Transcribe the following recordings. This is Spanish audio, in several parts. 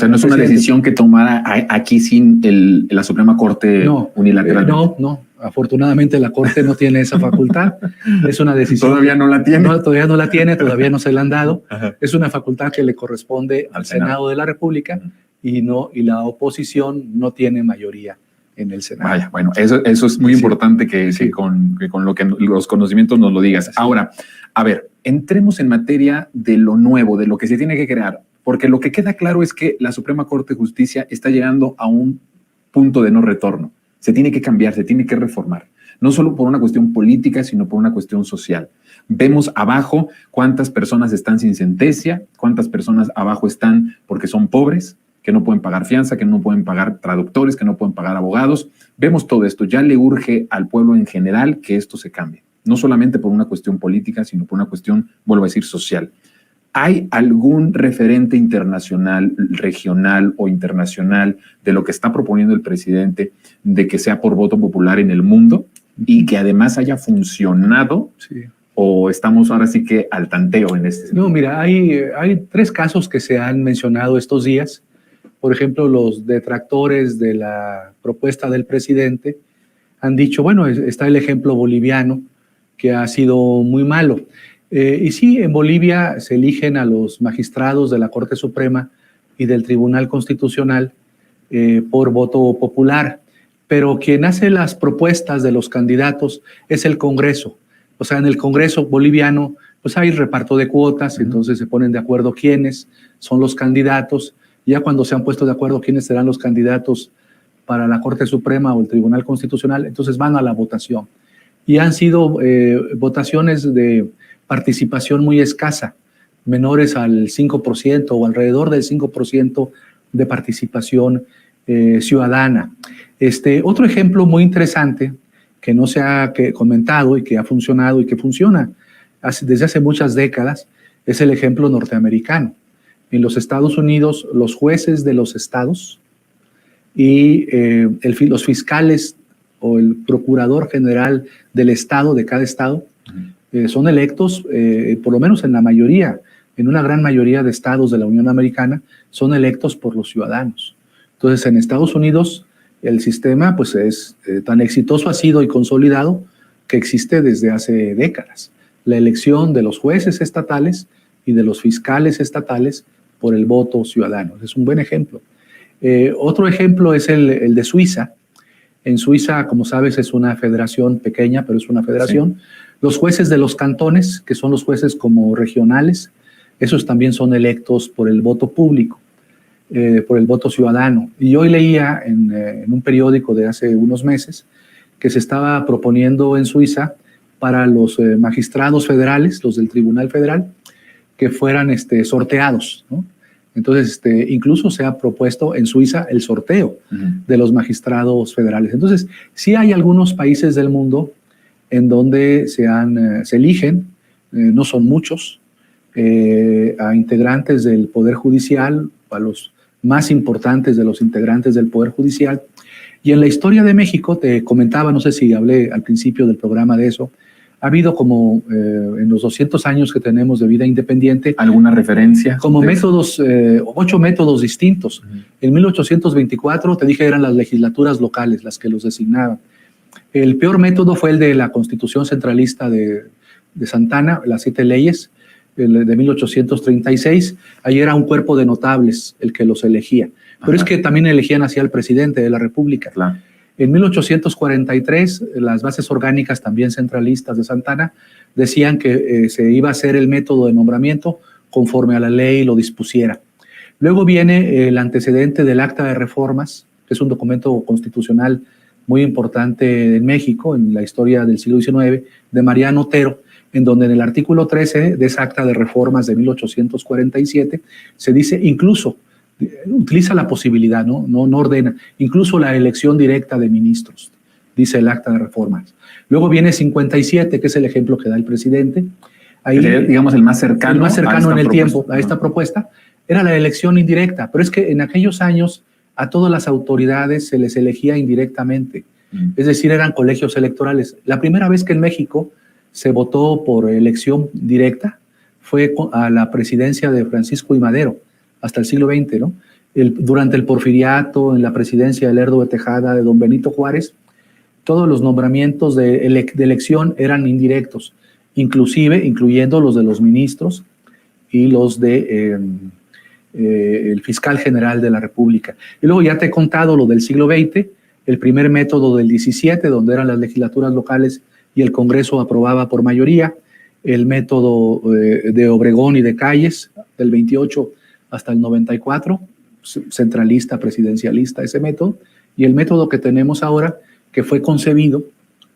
sea, no es una decisión que tomara aquí sin la Suprema Corte unilateralmente. No. Afortunadamente la Corte no tiene esa facultad. Es una decisión. ¿Todavía no la tiene? Todavía no la tiene, todavía no se la han dado. Ajá. Es una facultad que le corresponde al Senado de la República y la oposición no tiene mayoría en el Senado. Vaya, bueno, eso es muy importante que con lo que los conocimientos nos lo digas. Ahora, a ver, entremos en materia de lo nuevo, de lo que se tiene que crear, porque lo que queda claro es que la Suprema Corte de Justicia está llegando a un punto de no retorno. Se tiene que cambiar, se tiene que reformar, no solo por una cuestión política, sino por una cuestión social. Vemos abajo cuántas personas están sin sentencia, cuántas personas abajo están porque son pobres, que no pueden pagar fianza, que no pueden pagar traductores, que no pueden pagar abogados. Vemos todo esto. Ya le urge al pueblo en general que esto se cambie, no solamente por una cuestión política, sino por una cuestión, vuelvo a decir, social. ¿Hay algún referente internacional, regional o internacional de lo que está proponiendo el presidente de que sea por voto popular en el mundo y que además haya funcionado? Sí. ¿O estamos ahora sí que al tanteo en este sentido? No, mira, hay 3 casos que se han mencionado estos días. Por ejemplo, los detractores de la propuesta del presidente han dicho, bueno, está el ejemplo boliviano, que ha sido muy malo. Y sí, en Bolivia se eligen a los magistrados de la Corte Suprema y del Tribunal Constitucional por voto popular, pero quien hace las propuestas de los candidatos es el Congreso. O sea, en el Congreso boliviano pues hay reparto de cuotas, entonces se ponen de acuerdo quiénes son los candidatos. Ya cuando se han puesto de acuerdo quiénes serán los candidatos para la Corte Suprema o el Tribunal Constitucional, entonces van a la votación. Y han sido votaciones de participación muy escasa, menores al 5% o alrededor del 5% de participación ciudadana. Otro ejemplo muy interesante que no se ha comentado y que ha funcionado y que funciona desde hace muchas décadas es el ejemplo norteamericano. En los Estados Unidos, los jueces de los estados y los fiscales o el procurador general del estado, de cada estado, son electos, por lo menos en una gran mayoría de estados de la Unión Americana, son electos por los ciudadanos. Entonces, en Estados Unidos, el sistema pues es tan exitoso ha sido y consolidado que existe desde hace décadas. La elección de los jueces estatales y de los fiscales estatales por el voto ciudadano. Es un buen ejemplo. Otro ejemplo es el de Suiza. En Suiza, como sabes, es una federación pequeña, pero es una federación. Sí. Los jueces de los cantones, que son los jueces como regionales, esos también son electos por el voto público, por el voto ciudadano. Y hoy leía en un periódico de hace unos meses que se estaba proponiendo en Suiza para los magistrados federales, los del Tribunal Federal, que fueran sorteados, ¿no? Entonces, incluso se ha propuesto en Suiza el sorteo de los magistrados federales. Entonces, sí hay algunos países del mundo en donde se eligen, no son muchos, a integrantes del Poder Judicial, a los más importantes de los integrantes del Poder Judicial. Y en la historia de México, te comentaba, no sé si hablé al principio del programa de eso, ha habido como en los 200 años que tenemos de vida independiente. ¿Alguna referencia? Como métodos, 8 métodos distintos. En 1824, te dije, eran las legislaturas locales las que los designaban. El peor método fue el de la Constitución Centralista de Santana, las 7 leyes, el de 1836. Ahí era un cuerpo de notables el que los elegía. Pero es que también elegían así al presidente de la República. Claro. En 1843, las bases orgánicas también centralistas de Santana decían que se iba a hacer el método de nombramiento conforme a la ley lo dispusiera. Luego viene el antecedente del Acta de Reformas, que es un documento constitucional muy importante en México, en la historia del siglo XIX, de Mariano Otero, en donde en el artículo 13 de esa Acta de Reformas de 1847 se dice incluso, utiliza la posibilidad, no ordena, incluso la elección directa de ministros, dice el Acta de Reformas. Luego viene 57, que es el ejemplo que da el presidente. Ahí, digamos, el más cercano. El más cercano en el tiempo a esta propuesta era la elección indirecta, pero es que en aquellos años a todas las autoridades se les elegía indirectamente, es decir, eran colegios electorales. La primera vez que en México se votó por elección directa fue a la presidencia de Francisco I. Madero, hasta el siglo XX, ¿no? Durante el porfiriato, en la presidencia de Lerdo de Tejada, de don Benito Juárez, todos los nombramientos de elección eran indirectos, incluyendo los de los ministros y los de el fiscal general de la República. Y luego ya te he contado lo del siglo XX, el primer método del 17, donde eran las legislaturas locales y el Congreso aprobaba por mayoría, el método de Obregón y de Calles, del 28 hasta el 94, centralista, presidencialista, ese método, y el método que tenemos ahora, que fue concebido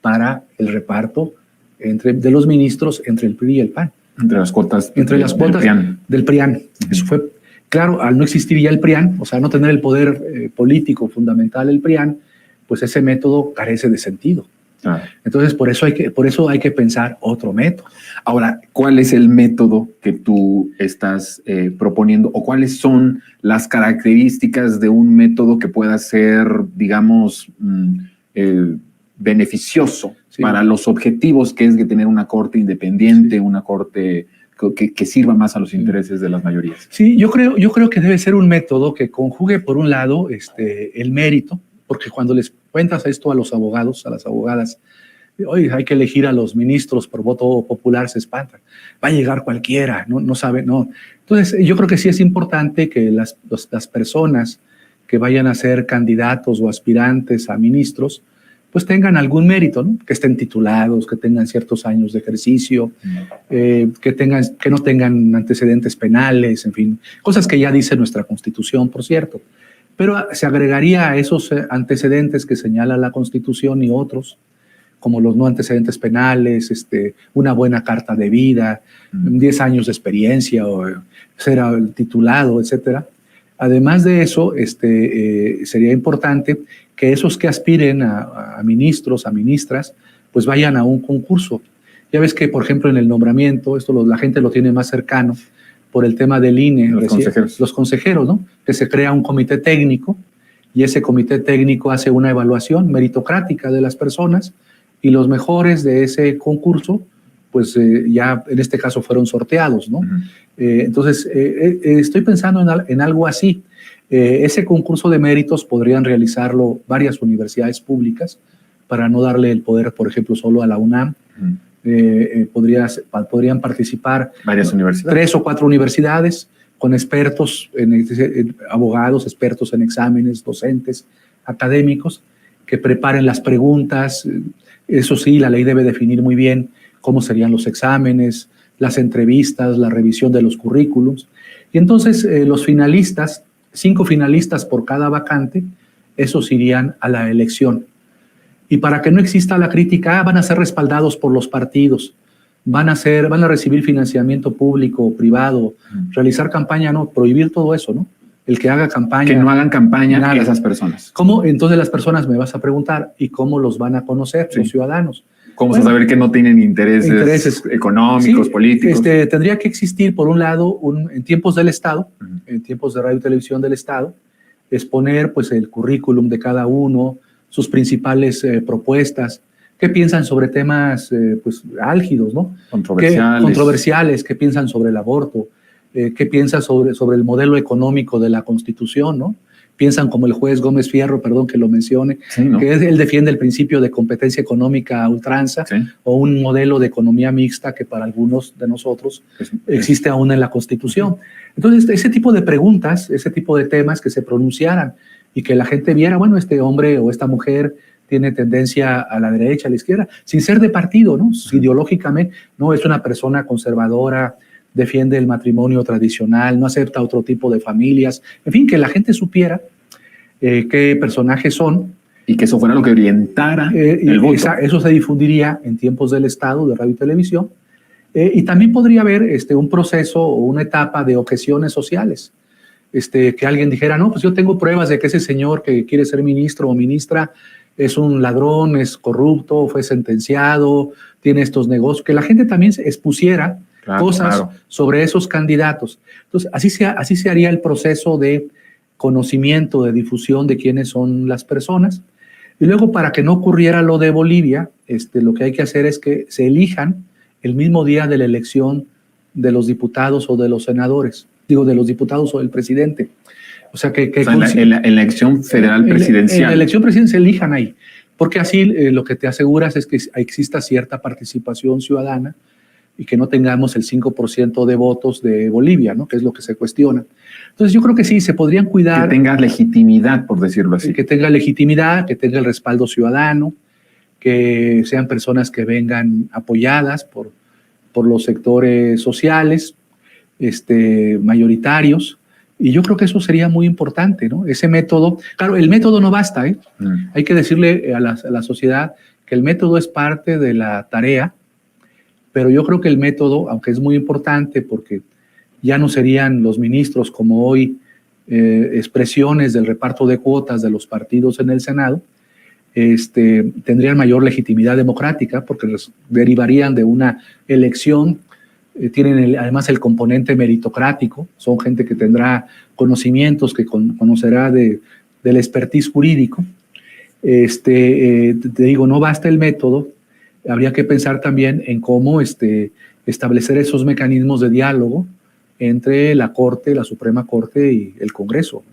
para el reparto de los ministros entre el PRI y el PAN. Entre las cuotas, del PRIAN. Eso fue, claro, al no existir ya el PRIAN, o sea, no tener el poder político fundamental el PRIAN, pues ese método carece de sentido. Entonces, por eso hay que pensar otro método. Ahora, ¿cuál es el método que tú estás proponiendo o cuáles son las características de un método que pueda ser, digamos, beneficioso para los objetivos que es de tener una corte independiente, una corte que sirva más a los intereses de las mayorías? Sí, yo creo que debe ser un método que conjugue, por un lado, el mérito, porque cuando les cuentas esto a los abogados, a las abogadas, hoy hay que elegir a los ministros por voto popular, se espantan. Va a llegar cualquiera, no sabe, no. Entonces, yo creo que sí es importante que las personas que vayan a ser candidatos o aspirantes a ministros, pues tengan algún mérito, ¿no? Que estén titulados, que tengan ciertos años de ejercicio, que no tengan antecedentes penales, en fin, cosas que ya dice nuestra Constitución, por cierto. Pero se agregaría a esos antecedentes que señala la Constitución y otros, como los no antecedentes penales, una buena carta de vida, 10 años de experiencia, o ser titulado, etcétera. Además de eso, sería importante que esos que aspiren a ministros, a ministras, pues vayan a un concurso. Ya ves que, por ejemplo, en el nombramiento, la gente lo tiene más cercano por el tema del INE, los consejeros, ¿no? Que se crea un comité técnico y ese comité técnico hace una evaluación meritocrática de las personas y los mejores de ese concurso, pues ya en este caso fueron sorteados, ¿no? Entonces, estoy pensando en algo así. Ese concurso de méritos podrían realizarlo varias universidades públicas para no darle el poder, por ejemplo, solo a la UNAM. Podrían participar varias universidades, 3 o 4 universidades con expertos, abogados, expertos en exámenes, docentes, académicos, que preparen las preguntas. Eso sí, la ley debe definir muy bien cómo serían los exámenes, las entrevistas, la revisión de los currículums. Y entonces los finalistas, 5 finalistas por cada vacante, esos irían a la elección. Y para que no exista la crítica, van a ser respaldados por los partidos, van a recibir financiamiento público o privado, realizar campaña, no, prohibir todo eso, ¿no? El que haga campaña. Que no hagan campaña a esas personas. ¿Cómo? Entonces las personas, me vas a preguntar, ¿y cómo los van a conocer los ciudadanos? ¿Cómo saber que no tienen intereses económicos, políticos? Tendría que existir, por un lado, en tiempos del Estado, en tiempos de radio y televisión del Estado, exponer pues, el currículum de cada uno, sus principales propuestas, qué piensan sobre temas pues, álgidos, ¿no? Controversiales, qué piensan sobre el aborto, qué piensan sobre el modelo económico de la Constitución, ¿no? Piensan como el juez Gómez Fierro, perdón que lo mencione, ¿no? Que él defiende el principio de competencia económica a ultranza, o un modelo de economía mixta que para algunos de nosotros existe aún en la Constitución. Entonces, ese tipo de preguntas, ese tipo de temas que se pronunciaran y que la gente viera, bueno, este hombre o esta mujer tiene tendencia a la derecha, a la izquierda, sin ser de partido, ¿no? Ideológicamente, no es una persona conservadora, defiende el matrimonio tradicional, no acepta otro tipo de familias, en fin, que la gente supiera qué personajes son. Y que eso fuera lo que orientara el voto. Eso se difundiría en tiempos del Estado, de radio y televisión, y también podría haber un proceso o una etapa de objeciones sociales, que alguien dijera, no, pues yo tengo pruebas de que ese señor que quiere ser ministro o ministra es un ladrón, es corrupto, fue sentenciado, tiene estos negocios, que la gente también expusiera cosas sobre esos candidatos. Entonces, así se haría el proceso de conocimiento, de difusión de quiénes son las personas. Y luego, para que no ocurriera lo de Bolivia, lo que hay que hacer es que se elijan el mismo día de la elección de los diputados o de los senadores, digo, de los diputados o del presidente. O sea, que O sea, en la elección federal presidencial. En la elección presidencial se elijan ahí, porque así lo que te aseguras es que exista cierta participación ciudadana y que no tengamos el 5% de votos de Bolivia, ¿no? Que es lo que se cuestiona. Entonces yo creo que sí, se podrían cuidar. Que tenga legitimidad, por decirlo así. Que tenga legitimidad, que tenga el respaldo ciudadano, que sean personas que vengan apoyadas por los sectores sociales, mayoritarios. Y yo creo que eso sería muy importante, ¿no? Ese método, claro, el método no basta, ¿eh? Hay que decirle a la sociedad que el método es parte de la tarea, pero yo creo que el método, aunque es muy importante porque ya no serían los ministros como hoy expresiones del reparto de cuotas de los partidos en el Senado, tendrían mayor legitimidad democrática porque derivarían de una elección, tienen además el componente meritocrático, son gente que tendrá conocimientos, que conocerá del expertise jurídico. Te digo, no basta el método, habría que pensar también en cómo establecer esos mecanismos de diálogo entre la Corte, la Suprema Corte y el Congreso.